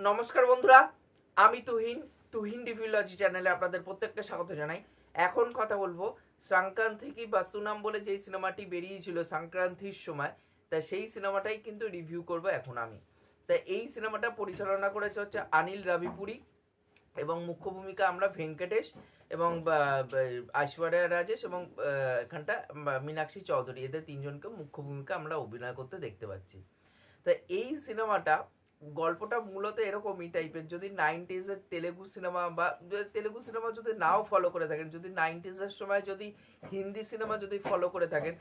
নমস্কার বন্ধুরা, আমি তুহিন ডিভিওলজি চ্যানেলে আপনাদের প্রত্যেককে স্বাগত জানাই। এখন কথা বলবো সংক্রান্তি কি বাস্তুনাম বলে যেই সিনেমাটি বেরিয়েছিল সংক্রান্তির সময়, তা সেই সিনেমাটাই কিন্তু রিভিউ করব এখন আমি। তা এই সিনেমাটা পরিচালনা করেছে হচ্ছে অনিল রাভিপুরি এবং মুখ্য ভূমিকা আমরা ভেঙ্কটেশ এবং ঐশ্বরিয়া রাজেশ এবং এখানটা মীনাক্ষী চৌধুরী, এদের তিনজনকে মুখ্য ভূমিকা আমরা অভিনয় করতে দেখতে পাচ্ছি। তা এই সিনেমাটা গল্পটা মূলত এরকমই টাইপের। যদি 90s-এর তেলেগু সিনেমা বা তেলেগু সিনেমা যদি নাও ফলো করে থাকেন, যদি 90s-এর সময় যদি হিন্দি সিনেমা যদি ফলো করে থাকেন,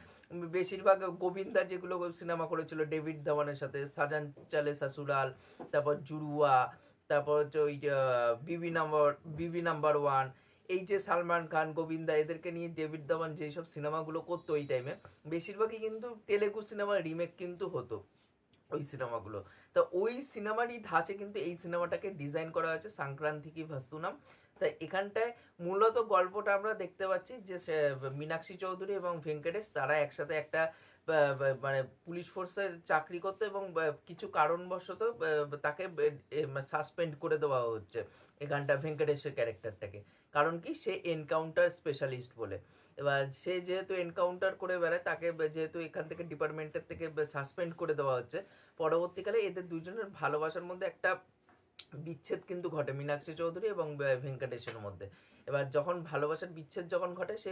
বেশিরভাগ গোবিন্দা যেগুলো সিনেমা করেছিল ডেভিড ধাওয়ানের সাথে, সাজান চালে সসুরাল, তারপর জুড়ুয়া, তারপর হচ্ছে ওই বিবি নাম্বার ওয়ান, এই যে সালমান খান গোবিন্দা এদেরকে নিয়ে ডেভিড ধাওয়ান যেসব সিনেমাগুলো করতো ওই টাইমে, বেশিরভাগই কিন্তু তেলেগু সিনেমার রিমেক কিন্তু হতো ওই সিনেমাগুলো। তো ওই সিনেমারই ধাঁচে কিন্তু এই সিনেমাটাকে ডিজাইন করা হয়েছে সংক্রান্তি কি ভাস্তুনাম। তাই এখানটায় মূলত গল্পটা আমরা দেখতে পাচ্ছি যে মীনাক্ষী চৌধুরী এবং ভেঙ্কটেশ তারা একসাথে একটা মানে পুলিশ ফোর্সে চাকরি করতো এবং কিছু কারণবশত তাকে সাসপেন্ড করে দেওয়া হচ্ছে এখানটা ভেঙ্কটেশের ক্যারেক্টারটাকে। কারণ কি, সে এনকাউন্টার স্পেশালিস্ট বলে। এবার সে যেহেতু এনকাউন্টার করে বেড়ায়, তাকে যেহেতু এখান থেকে ডিপার্টমেন্টের থেকে সাসপেন্ড করে দেওয়া হচ্ছে, পরবর্তীকালে এদের দুজনের ভালোবাসার মধ্যে একটা বিচ্ছেদ কিন্তু ঘটে মীনাক্ষী চৌধুরী এবং ভেঙ্কটেশের মধ্যে। এবার যখন ভালোবাসার বিচ্ছেদ যখন ঘটে, সে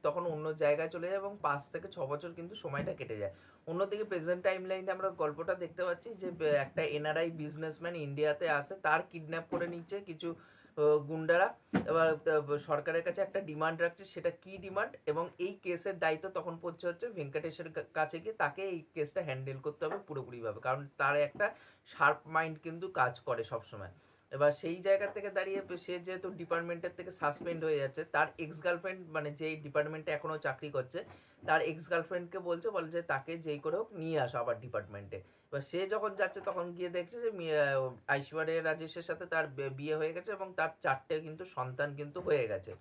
তখন অন্য জায়গায় চলে যায় এবং 5 থেকে 6 বছর কিন্তু সময়টা কেটে যায়। অন্যদিকে প্রেজেন্ট টাইম লাইনে আমরা গল্পটা দেখতে পাচ্ছি যে একটা এনআরআই বিজনেসম্যান ইন্ডিয়াতে আসে, তার কিডন্যাপ করে নিচ্ছে কিছু গুন্ডারা। এবার সরকারের কাছে একটা ডিমান্ড রাখছে, সেটা কি ডিমান্ড, এবং এই কেসের দায়িত্ব তখন পড়ছে হচ্ছে ভেঙ্কটেশের কাছে গিয়ে তাকে এই কেসটা হ্যান্ডেল করতে হবে পুরোপুরিভাবে, কারণ তার একটা শার্প মাইন্ড কিন্তু কাজ করে সবসময়। এবার সেই জায়গা থেকে দাঁড়িয়ে সে যেহেতু ডিপার্টমেন্টের থেকে সাসপেন্ড হয়ে যাচ্ছে, তার এক্স গার্লফ্রেন্ড মানে যেই ডিপার্টমেন্টে এখনো চাকরি করছে তার এক্স গার্লফ্রেন্ডকে বলে যে তাকে যেই করে হোক নিয়ে আসো আবার ডিপার্টমেন্টে। এবার সে যখন যাচ্ছে তখন গিয়ে দেখছে যে ঐশ্বরিয়া রাজেশের সাথে তার বিয়ে হয়ে গেছে এবং তার 4টে কিন্তু সন্তান কিন্তু হয়ে গেছে।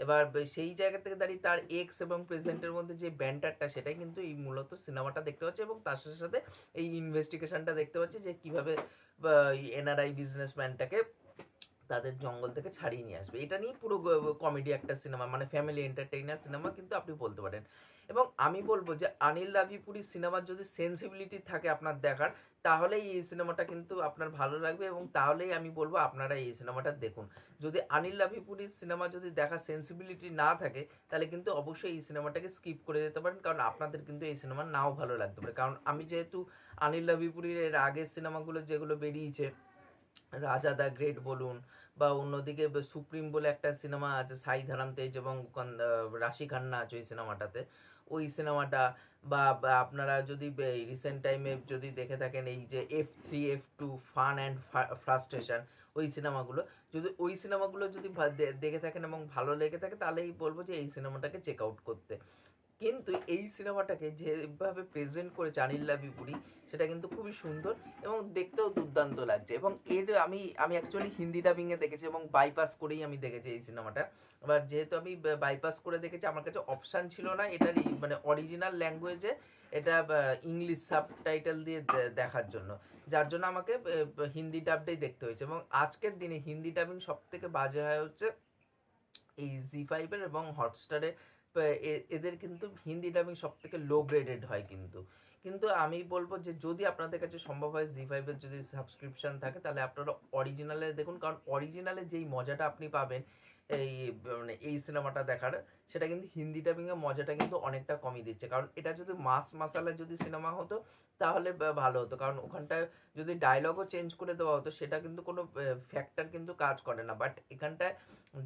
এবার সেই জায়গা থেকে দাঁড়িয়ে তার এক্স এবং প্রেজেন্টের মধ্যে যে ব্যান্টারটা, সেটাই কিন্তু এই মূলত সিনেমাটা দেখতে পাচ্ছে এবং তার সাথে সাথে এই ইনভেস্টিগেশনটা দেখতে পাচ্ছি যে কিভাবে এনআরআই বিজনেসম্যানটাকে তাদের জঙ্গল থেকে ছাড়িয়ে নিয়ে আসবে। এটা নিয়ে পুরো কমেডি একটা সিনেমা, মানে ফ্যামিলি এন্টারটেইনার সিনেমা কিন্তু আপনি বলতে পারেন। এবং আমি বলবো যে অনিল রাভিপুরির সিনেমার যদি সেন্সিবিলিটি থাকে আপনার দেখার, তাহলেই এই সিনেমাটা কিন্তু আপনার ভালো লাগবে এবং তাহলেই আমি বলবো আপনারা এই সিনেমাটা দেখুন। যদি অনিল রাভিপুরির সিনেমা যদি দেখার সেন্সিবিলিটি না থাকে, তাহলে কিন্তু অবশ্যই এই সিনেমাটাকে স্কিপ করে যেতে পারেন, কারণ আপনাদের কিন্তু এই সিনেমা নাও ভালো লাগতে পারে। কারণ আমি যেহেতু অনিল রাভিপুরির এর আগের সিনেমাগুলো যেগুলো বেরিয়েছে, রাজা দ্য গ্রেট বলুন, বা অন্যদিকে সুপ্রিম বলে একটা সিনেমা আছে সাই ধারাম তেজ এবং রাশি খান্না আছে ওই সিনেমাটাতে, ওই সিনেমাটা, বা আপনারা যদি রিসেন্ট টাইমে যদি দেখে থাকেন এই যে F3 F2 fun and frustration, ওই সিনেমাগুলো, যদি ওই সিনেমাগুলো যদি দেখে থাকেন এবং ভালো লেগে থাকে, তাহলেই বলবো যে এই সিনেমাটাকে চেক আউট করতে। কিন্তু এই সিনেমাটাকে যেভাবে প্রেজেন্ট করেছে অনিল রাভিপুরি, সেটা কিন্তু খুবই সুন্দর এবং দেখতেও দুর্দান্ত লাগছে। এবং এর আমি অ্যাকচুয়ালি হিন্দি ডাবিংয়ে দেখেছি এবং বাইপাস করেই আমি দেখেছি এই সিনেমাটা। এবার যেহেতু আমি বাইপাস করে দেখেছি, আমার কাছে অপশান ছিল না এটার মানে অরিজিনাল ল্যাঙ্গুয়েজে এটা ইংলিশ সাবটাইটেল দিয়ে দেখার জন্য, যার জন্য আমাকে হিন্দি ডাবটাই দেখতে হয়েছে। এবং আজকের দিনে হিন্দি ডাবিং সব থেকে বাজে হয় হচ্ছে এই জি5-এর এবং হটস্টারে। এদের কিন্তু হিন্দি ডাবিং সব থেকে লো গ্রেডেড হয় কিন্তু। কিন্তু আমি বলবো যে যদি আপনাদের কাছে সম্ভব হয় জি5-এর যদি সাবস্ক্রিপশন থাকে, তাহলে আপনারা অরিজিনালে দেখুন, কারণ অরিজিনালে যেই মজাটা আপনি পাবেন এই মানে এই সিনেমাটা দেখার, সেটা কিন্তু হিন্দি ডাবিংয়ের মজাটা কিন্তু অনেকটা কমিয়ে দিচ্ছে। কারণ এটা যদি মাস মাসালা যদি সিনেমা হতো তাহলে ভালো হতো, কারণ ওখানটায় যদি ডায়লগও চেঞ্জ করে দেওয়া হতো সেটা কিন্তু কোনো ফ্যাক্টর কিন্তু কাজ করে না। বাট এখানটায়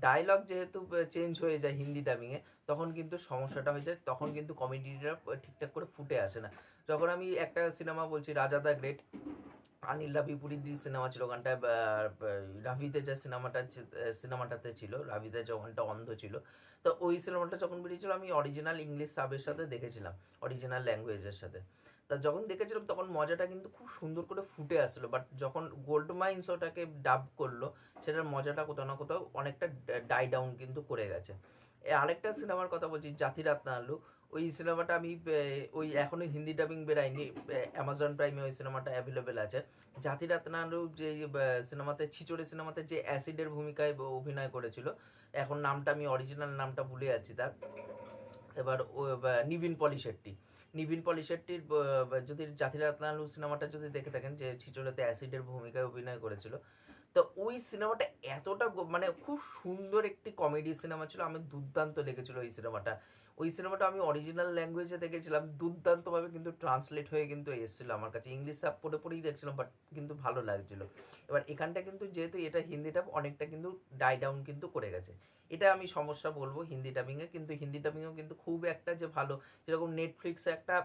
ডায়লগ যেহেতু চেঞ্জ হয়ে যায় হিন্দি ডাবিংয়ে, তখন কিন্তু সমস্যাটা হয়ে যায়, তখন কিন্তু কমেডিটা ঠিকঠাক করে ফুটে আসে না। যখন আমি একটা সিনেমা বলছি রাজা দ্য গ্রেট, অনিল রাভিপুরির সিনেমা ছিল, ওখানটায় রাভিতে যে সিনেমাটাতে ছিল, রাভিতে যখনটা অন্ধ ছিল, তো ওই সিনেমাটা যখন বেরিয়েছিল আমি অরিজিনাল ইংলিশ সাবের সাথে দেখেছিলাম, অরিজিনাল ল্যাঙ্গুয়েজের সাথে। তা যখন দেখেছিলাম তখন মজাটা কিন্তু খুব সুন্দর করে ফুটে আসলো, বাট যখন গোল্ড মাইন্স ওটাকে ডাব করলো, সেটার মজাটা কোথাও না কোথাও অনেকটা ডাই ডাউন কিন্তু করে গেছে। আরেকটা সিনেমার কথা বলছি জাতিরাত্না আলু, ওই সিনেমাটা আমি ওই এখনো হিন্দি ডাবিং বেরায়নি, অ্যামাজন প্রাইমে ওই সিনেমাটা অ্যাভেলেবেল আছে। জাতি রত্নালু যে সিনেমাতে ছিচড়ে সিনেমাতে যে অ্যাসিডের ভূমিকায় অভিনয় করেছিল, এখন নামটা আমি অরিজিনাল নামটা ভুলে যাচ্ছি তার। এবার নিভিন পলি শেট্টি, নিভিন পলি শেট্টির যদি জাতি রত্নালু সিনেমাটা যদি দেখে থাকেন, যে ছিচড়েতে অ্যাসিডের ভূমিকায় অভিনয় করেছিল, তো ওই সিনেমাটা এতটা মানে খুব সুন্দর একটি কমেডি সিনেমা ছিল, আমি দুর্দান্ত লেগেছিল ওই সিনেমাটা। ওই সিনেমাটা আমি অরিজিনাল ল্যাঙ্গুয়েজে দেখেছিলাম, দুর্দান্তভাবে কিন্তু ট্রান্সলেট হয়ে কিন্তু এসেছিল আমার কাছে, ইংলিশ সাব পড়ে পড়েই দেখছিলাম, বাট কিন্তু ভালো লাগছিল। এবার এখানটা কিন্তু যেহেতু এটা হিন্দিটা অনেকটা কিন্তু ডাই ডাউন কিন্তু করে গেছে, এটা আমি সমস্যা বলবো হিন্দি ডাবিংয়ে। কিন্তু হিন্দি ডাবিংয়েও কিন্তু খুব একটা যে ভালো, যেরকম নেটফ্লিক্সে একটা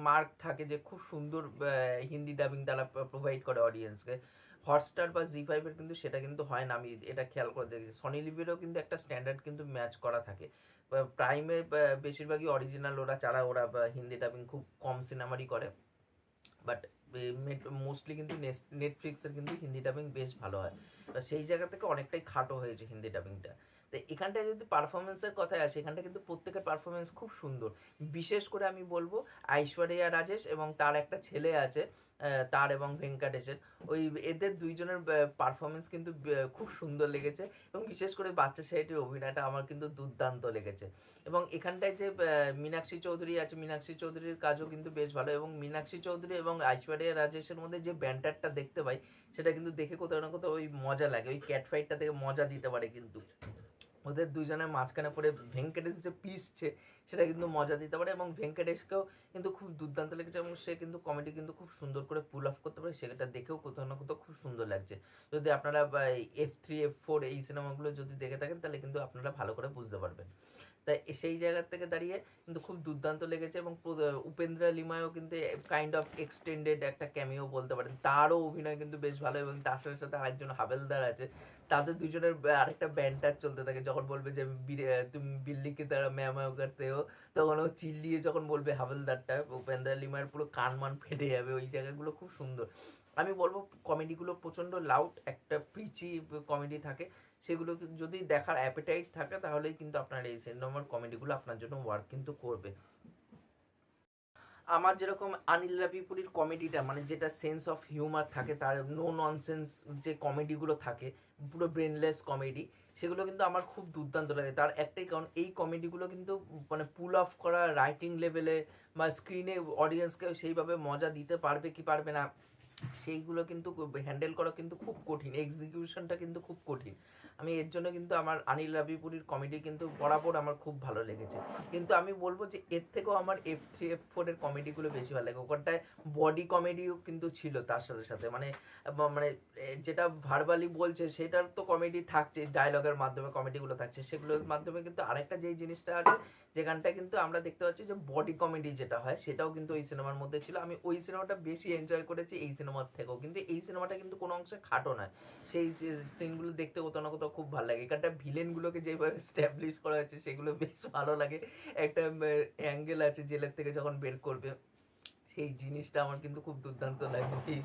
মার্ক থাকে যে খুব সুন্দর হিন্দি ডাবিং তারা প্রোভাইড করে অডিয়েন্সকে, হটস্টার বা জি5-এর কিন্তু সেটা কিন্তু হয় না, আমি এটা খেয়াল করে দেখেছি। সনি লিভেরও কিন্তু একটা স্ট্যান্ডার্ড কিন্তু ম্যাচ করা থাকে। প্রাইমে বেশিরভাগই অরিজিনাল ওরা ছাড়া ওরা হিন্দি ডাবিং খুব কম সিনেমারই করে, বাট মোস্টলি কিন্তু নেটফ্লিক্সের কিন্তু হিন্দি ডাবিং বেশ ভালো হয়। সেই জায়গা থেকে অনেকটাই খাটো হয়েছে হিন্দি ডাবিংটা। তো এখানটায় যদি পারফরমেন্সের কথায় আসে, এখানটা কিন্তু প্রত্যেকের পারফরমেন্স খুব সুন্দর। বিশেষ করে আমি বলবো ঐশ্বরিয়া রাজেশ এবং তার একটা ছেলে আছে, তার এবং ভেঙ্কটেশের, ওই এদের দুইজনের পারফরমেন্স কিন্তু খুব সুন্দর লেগেছে। এবং বিশেষ করে বাচ্চা ছেলেটির অভিনয়টা আমার কিন্তু দুর্দান্ত লেগেছে। এবং এখানটায় যে মীনাক্ষী চৌধুরী আছে, মীনাক্ষী চৌধুরীর কাজও কিন্তু বেশ ভালো। এবং মীনাক্ষী চৌধুরী এবং ঐশ্বরিয়া রাজেশের মধ্যে যে ব্যান্টারটা দেখতে পাই, সেটা কিন্তু দেখে কোথাও না কোথাও ওই মজা লাগে, ওই ক্যাট ফাইটটা থেকে মজা দিতে পারে কিন্তু ওদের দুজনের মাঝখানে পড়ে ভেঙ্কটেশ যে পিসছে, সেটা কিন্তু মজা দিতে পারে। এবং ভেঙ্কটেশকেও কিন্তু খুব দুর্দান্ত লেগেছে, এবং সে কিন্তু কমেডি কিন্তু খুব সুন্দর করে পুল অফ করতে পারে, সেটা দেখেও কোথাও না কোথাও খুব সুন্দর লাগছে। যদি আপনারা F3 F4 এই সিনেমাগুলো যদি দেখে থাকেন, তাহলে কিন্তু আপনারা ভালো করে বুঝতে পারবেন। তাই সেই জায়গা থেকে দাঁড়িয়ে কিন্তু খুব দুর্দান্ত লেগেছে। এবং উপেন্দ্র লিমায়ও কিন্তু কাইন্ড অফ এক্সটেন্ডেড একটা ক্যামিও বলতে পারেন, তারও অভিনয় কিন্তু বেশ ভালো। এবং তার সাথে সাথে আরেকজন হাবেলদার আছে, তাদের দুজনের আরেকটা ব্যান্ডার চলতে থাকে, যখন বলবে যে তুমি বিল্লিকে তারা ম্যামাও করতে হো, তখন ও চিল্লিয়ে যখন বলবে হাবেলদারটা, উপেন্দ্র লিমায়ের পুরো কান মান ফেটে যাবে। ওই জায়গাগুলো খুব সুন্দর। আমি বলবো কমেডিগুলো প্রচণ্ড লাউড, একটা পিচি কমেডি থাকে, সেগুলো যদি দেখার অ্যাপেটাইট থাকে, তাহলেই কিন্তু আপনার এই সিনেমার কমেডিগুলো আপনার জন্য ওয়ার্ক কিন্তু করবে। আমার যেরকম অনিল রাভিপুরির কমেডিটা, মানে যেটা সেন্স অফ হিউমার থাকে, তার নো ননসেন্স যে কমেডিগুলো থাকে, পুরো ব্রেনলেস কমেডি, সেগুলো কিন্তু আমার খুব দুর্দান্ত লাগে। তার একটাই কারণ, এই কমেডিগুলো কিন্তু মানে পুল অফ করা রাইটিং লেভেলে বা স্ক্রিনে অডিয়েন্সকে সেইভাবে মজা দিতে পারবে কি পারবে না, সেইগুলো কিন্তু হ্যান্ডেল করা কিন্তু খুব কঠিন, এক্সিকিউশনটা কিন্তু খুব কঠিন। আমি এর জন্য কিন্তু আমার অনিল রাভিপুরির কমেডি কিন্তু বরাবর আমার খুব ভালো লেগেছে। কিন্তু আমি বলবো যে এর থেকেও আমার F3 F4 এর কমেডিগুলো বেশি ভালো লাগে। ওখানটায় বডি কমেডিও কিন্তু ছিল তার সাথে সাথে, মানে মানে যেটা ভার্বালি বলছে সেটার তো কমেডি থাকছে, ডায়লগের মাধ্যমে কমেডিগুলো থাকছে, সেগুলোর মাধ্যমে কিন্তু আরেকটা যেই জিনিসটা আছে, যেখানটা কিন্তু আমরা দেখতে পাচ্ছি যে বডি কমেডি যেটা হয়, সেটাও কিন্তু ওই সিনেমার মধ্যে ছিল। আমি ওই সিনেমাটা বেশি এনজয় করেছি এই সিনেমার থেকেও। কিন্তু এই সিনেমাটা কিন্তু কোনো অংশে খাটো নয়, সেই সিনগুলো দেখতে কোথাও না কোথাও খুব ভালো লাগে। এখানটা ভিলেনগুলোকে যেভাবে স্ট্যাবলিশ করা হয়েছে, সেগুলো বেশ ভালো লাগে। একটা অ্যাঙ্গেল আছে জেলের থেকে যখন বের করবে, সেই জিনিসটা আমার কিন্তু খুব দুর্দান্ত লাগে।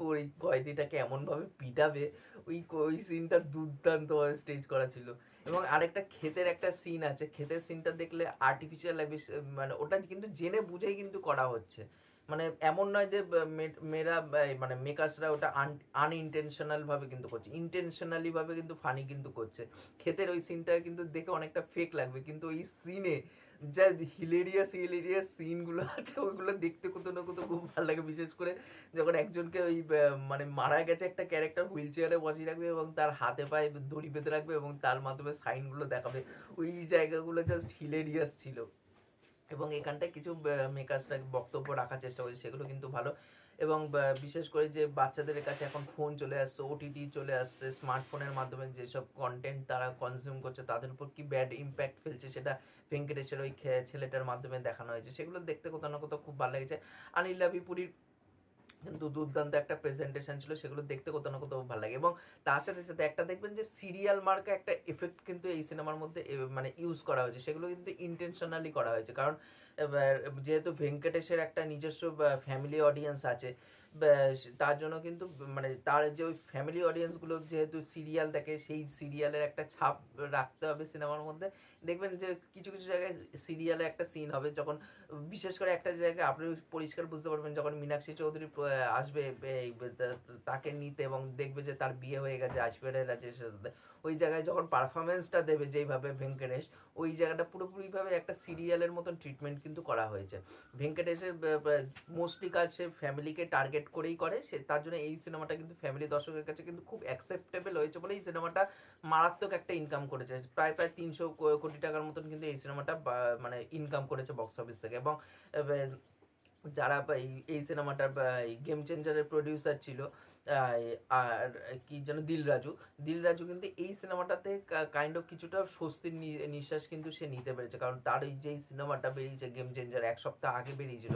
ওই কয়েদিটাকে এমনভাবে পিটাবে, ওই সিনটা দুর্দান্তভাবে স্টেজ করা ছিল। এবং আরেকটা ক্ষেতের একটা সিন আছে, ক্ষেতের সিনটা দেখলে আর্টিফিশিয়াল লাগবে, মানে ওটা কিন্তু জেনে বুঝেই কিন্তু করা হচ্ছে। মানে এমন নয় যে মেয়েরা মানে মেকার্সরা ওটা আনইনটেনশনাল ভাবে কিন্তু করছে, ইন্টেনশনালি ভাবে কিন্তু ফানি কিন্তু করছে। ক্ষেতের ওই সিনটা কিন্তু দেখে অনেকটা ফেক লাগবে, কিন্তু ওই সিনে যা হিলেরিয়াস সিনগুলো আছে, ওইগুলো দেখতে কোথাও না কোথাও খুব ভালো লাগে। বিশেষ করে যখন একজনকে ওই মানে মারা গেছে একটা ক্যারেক্টার হুইল চেয়ারে বসিয়ে রাখবে, এবং তার হাতে পায়ে দড়ি বেঁধে রাখবে, এবং তার মাধ্যমে সাইনগুলো দেখাবে, ওই জায়গাগুলো জাস্ট হিলেরিয়াস ছিল। এবং এখানটায় কিছু মেকার্সরা বক্তব্য রাখার চেষ্টা করেছে, সেগুলো কিন্তু ভালো। এবং বিশেষ করে যে বাচ্চাদের কাছে এখন ফোন চলে আসছে, ওটিটি চলে আসছে, স্মার্টফোনের মাধ্যমে যেসব কন্টেন্ট তারা কনজিউম করছে, তাদের উপর কি ব্যাড ইম্প্যাক্ট ফেলছে, সেটা ভেঙ্কটেশের ওই ছেলেটার মাধ্যমে দেখানো হয়েছে। সেগুলো দেখতে কোথাও না কোথাও খুব ভালো লেগেছে। অনিল রাভিপুরির কিন্তু দুর্দান্ত একটা প্রেজেন্টেশন ছিল, সেগুলো দেখতে কোথাও না কোথাও ভালো লাগে। এবং তার সাথে সাথে একটা দেখবেন যে সিরিয়াল মার্কা একটা এফেক্ট কিন্তু এই সিনেমার মধ্যে মানে ইউজ করা হয়েছে, সেগুলো কিন্তু ইন্টেনশনালি করা হয়েছে। কারণ যেহেতু ভেঙ্কটেশের একটা নিজস্ব ফ্যামিলি অডিয়েন্স আছে, তার জন্য কিন্তু মানে তার যে ওই ফ্যামিলি অডিয়েন্সগুলো যেহেতু সিরিয়াল দেখে, সেই সিরিয়ালের একটা ছাপ রাখতে হবে সিনেমার মধ্যে। দেখবেন যে কিছু কিছু জায়গায় সিরিয়ালে একটা সিন হবে, যখন বিশেষ করে একটা জায়গায় আপনি পরিষ্কার বুঝতে পারবেন যখন মীনাক্ষী চৌধুরী আসবে তাকে নিতে, এবং দেখবে যে তার বিয়ে হয়ে গেছে ঐশ্বরিয়া রাজের সাথে। ওই জায়গায় যখন পারফরমেন্সটা দেবে যেইভাবে ভেঙ্কটেশ, ওই জায়গাটা পুরোপুরিভাবে একটা সিরিয়ালের মতন ট্রিটমেন্ট কিন্তু করা হয়েছে। ভেঙ্কটেশের মোস্টলি কাজ সে ফ্যামিলিকে টার্গেট করেই করে, সে তার জন্য এই সিনেমাটা কিন্তু ফ্যামিলি দর্শকের কাছে কিন্তু খুব অ্যাকসেপ্টেবল হয়েছে বলে এই সিনেমাটা মারাত্মক একটা ইনকাম করেছে। প্রায় 300 কোটি টাকার মতন কিন্তু এই সিনেমাটা মানে ইনকাম করেছে বক্স অফিস থেকে। এবং যারা এই সিনেমাটার গেম চেঞ্জারের প্রডিউসার ছিল আর কি যেন দিল রাজু কিন্তু এই সিনেমাটাতে কাইন্ড অফ কিছুটা স্বস্তির নিঃশ্বাস কিন্তু সে নিতে পেরেছে, কারণ তার ওই যেই সিনেমাটা বেরিয়েছে গেম চেঞ্জার 1 সপ্তাহ আগে বেরিয়েছিল,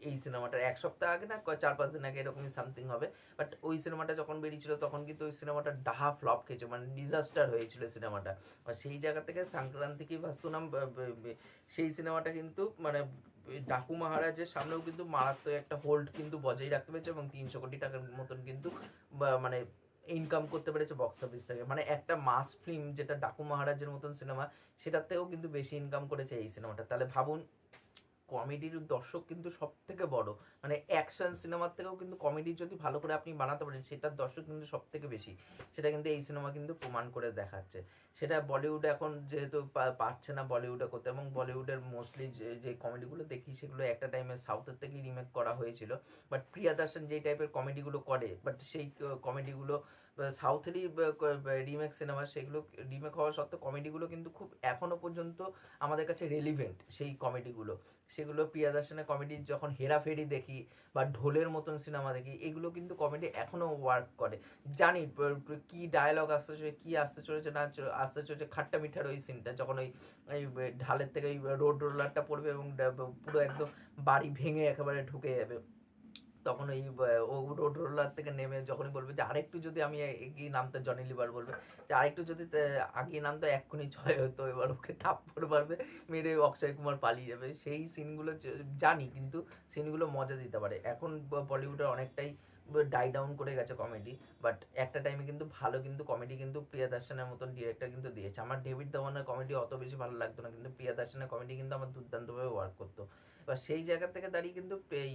এই সিনেমাটার 1 সপ্তাহ আগে না 4-5 দিন আগে এরকমই সামথিং হবে। বাট ওই সিনেমাটা যখন বেরিয়েছিল তখন কিন্তু ওই সিনেমাটা ডাহা ফ্লপ খেয়েছে, মানে ডিজাস্টার হয়েছিল সিনেমাটা। আর সেই জায়গা থেকে সংক্রান্তি কি বাস্তুনাম সেই সিনেমাটা কিন্তু মানে ডাকু মহারাজের সামনেও কিন্তু মারাত্মক একটা হোল্ড কিন্তু বজায় রাখতে পেরেছে, এবং 300 কোটি টাকার মতন কিন্তু মানে ইনকাম করতে পেরেছে বক্স অফিস থেকে। মানে একটা মাস ফিল্ম যেটা ডাকু মহারাজের মতন সিনেমা, সেটার থেকেও কিন্তু বেশি ইনকাম করেছে এই সিনেমাটা। তাহলে ভাবুন, কমেডির দর্শক কিন্তু সব থেকে বড়, মানে অ্যাকশন সিনেমার থেকেও কিন্তু কমেডি যদি ভালো করে আপনি বানাতে পারেন সেটার দর্শক কিন্তু সব থেকে বেশি। সেটা কিন্তু এই সিনেমা কিন্তু প্রমাণ করে দেখাচ্ছে। সেটা বলিউডে এখন যেহেতু পারছে না বলিউডে করতে, এবং বলিউডের মোস্টলি যে কমেডিগুলো দেখি সেগুলো একটা টাইমে সাউথের থেকেই রিমেক করা হয়েছিল। বাট প্রিয়া দার্শন যেই টাইপের কমেডিগুলো করে, বাট সেই কমেডিগুলো সাউথেরই রিমেক সিনেমা, সেগুলো রিমেক হওয়া সত্ত্বেও কমেডিগুলো কিন্তু খুব এখনো পর্যন্ত আমাদের কাছে রেলিভেন্ট। সেই কমেডিগুলো, সেগুলো প্রিয়া দার্শনের কমেডি যখন হেরাফেরি দেখি বা ঢোলের মতন সিনেমা দেখি, এগুলো কিন্তু কমেডি এখনো ওয়ার্ক করে। জানি কি ডায়লগ আসতে চলেছে, কি আসতে চলেছে না আসতে চলেছে, খাট্টা মিঠার ওই সিনটা যখন ওই ঢালের থেকে ওই রোড রোলারটা পড়বে এবং পুরো একদম বাড়ি ভেঙে একেবারে ঢুকে যাবে, তখন ওই ও রোড রোলার থেকে নেমে যখনই বলবে যে আরেকটু যদি আমি এগিয়ে নামতে, জনি লিভার বলবে যে আরেকটু যদি আগিয়ে নামতো এক্ষুনি জয় হতো, এবার ওকে থাপ্পড় মারবে, মেরে অক্ষয় কুমার পালিয়ে যাবে। সেই সিনগুলো জানি, কিন্তু সিনগুলো মজা দিতে পারে। এখন বলিউডে অনেকটাই ডাই ডাউন করে গেছে কমেডি, বাট একটা টাইমে কিন্তু ভালো কিন্তু কমেডি কিন্তু প্রিয়া দার্শনের মতন ডিরেক্টর কিন্তু দিয়েছে। আমার ডেভিড ধাওয়ানের কমেডি অত বেশি ভালো লাগতো না, কিন্তু প্রিয়া দার্শনের কমেডি কিন্তু আমার দুর্দান্তভাবে ওয়ার্ক করতো। বা সেই জায়গা থেকে দাঁড়িয়ে কিন্তু এই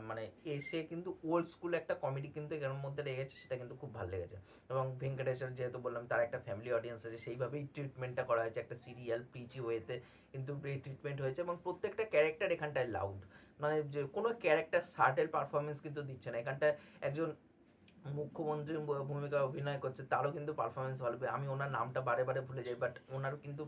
মানে এসে কিন্তু ওল্ড স্কুল একটা কমেডি কিন্তু এর মধ্যে লেগেছে, সেটা কিন্তু খুব ভালো লেগেছে। এবং ভেঙ্কটেশ্বর যেহেতু বললাম তার একটা ফ্যামিলি অডিয়েন্স আছে, সেইভাবেই ট্রিটমেন্টটা করা হয়েছে, একটা সিরিয়াল পিচি ওয়েতে কিন্তু এই ট্রিটমেন্ট হয়েছে। এবং প্রত্যেকটা ক্যারেক্টার এখানটায় লাউড, মানে যে কোনো ক্যারেক্টার সার্টেল পারফরমেন্স কিন্তু দিচ্ছে না। এখানটায় একজন মুখ্যমন্ত্রীর ভূমিকা অভিনয় করছে, তারও কিন্তু পারফরমেন্স ভালো। আমি ওনার নামটা বারে বারে ভুলে যাই, বাট ওনারও কিন্তু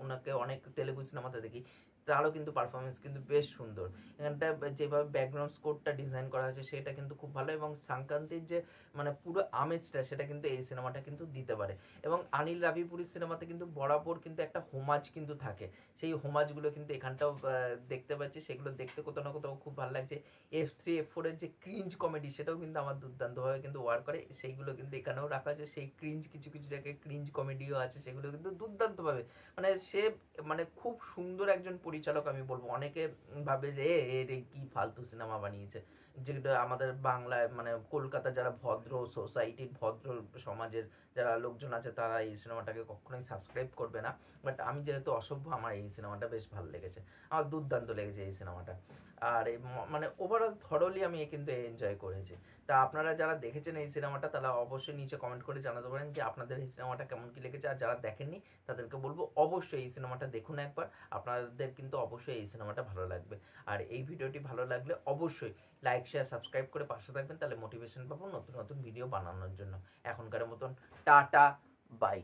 ওনাকে অনেক তেলেগু সিনেমাতে দেখি, তারও কিন্তু পারফরমেন্স কিন্তু বেশ সুন্দর। এখানটা যেভাবে ব্যাকগ্রাউন্ড স্কোরটা ডিজাইন করা হয়েছে সেটা কিন্তু খুব ভালো, এবং সংক্রান্তির যে মানে পুরো আমেজটা সেটা কিন্তু এই সিনেমাটা কিন্তু দিতে পারে। এবং অনিল রাভিপুরির সিনেমাতে কিন্তু বরাবর কিন্তু একটা হোমাজ কিন্তু থাকে, সেই হোমাজগুলো কিন্তু এখানটাও দেখতে পাচ্ছি, সেগুলো দেখতে কোথাও না কোথাও খুব ভালো লাগছে। F3 F4 এর যে ক্রিঞ্জ কমেডি, সেটাও কিন্তু আমার দুর্দান্তভাবে কিন্তু ওয়ার্ক করে, সেইগুলো কিন্তু এখানেও রাখা আছে। সেই ক্রিঞ্জ কিছু কিছু জায়গায় ক্রিঞ্জ কমেডিও আছে, সেগুলো কিন্তু দুর্দান্তভাবে, মানে সে মানে খুব সুন্দর একজন পরিচালক আমি বলবো। অনেকে ভাবে যে এর কি ফালতু সিনেমা বানিয়েছে, যেটা আমাদের বাংলায় মানে কলকাতা যারা ভদ্র সোসাইটির ভদ্র সমাজের যারা লোকজন আছে তারা এই সিনেমাটাকে কখনোই সাবস্ক্রাইব করবে না। বাট আমি যেহেতু অসভ্য, আমার এই সিনেমাটা বেশ ভালো লেগেছে, আমার দুর্দান্ত লেগেছে এই সিনেমাটা। আর এই মানে ওভারঅল থরলি আমি কিন্তু এনজয় করেছি। তা আপনারা যারা দেখেছেন এই সিনেমাটা তারা অবশ্যই নিচে কমেন্ট করে জানাতে পারেন যে আপনাদের এই সিনেমাটা কেমন কি লেগেছে। আর যারা দেখেননি তাদেরকে বলবো অবশ্যই এই সিনেমাটা দেখুন একবার, আপনাদের কিন্তু অবশ্যই এই সিনেমাটা ভালো লাগবে। আর এই ভিডিওটি ভালো লাগলে অবশ্যই লাইক শেয়ার সাবস্ক্রাইব করে পাশে থাকবেন, তাহলে মোটিভেশন পাবো নতুন নতুন ভিডিও বানানোর জন্য। এখনকার মতন টাটা, বাই।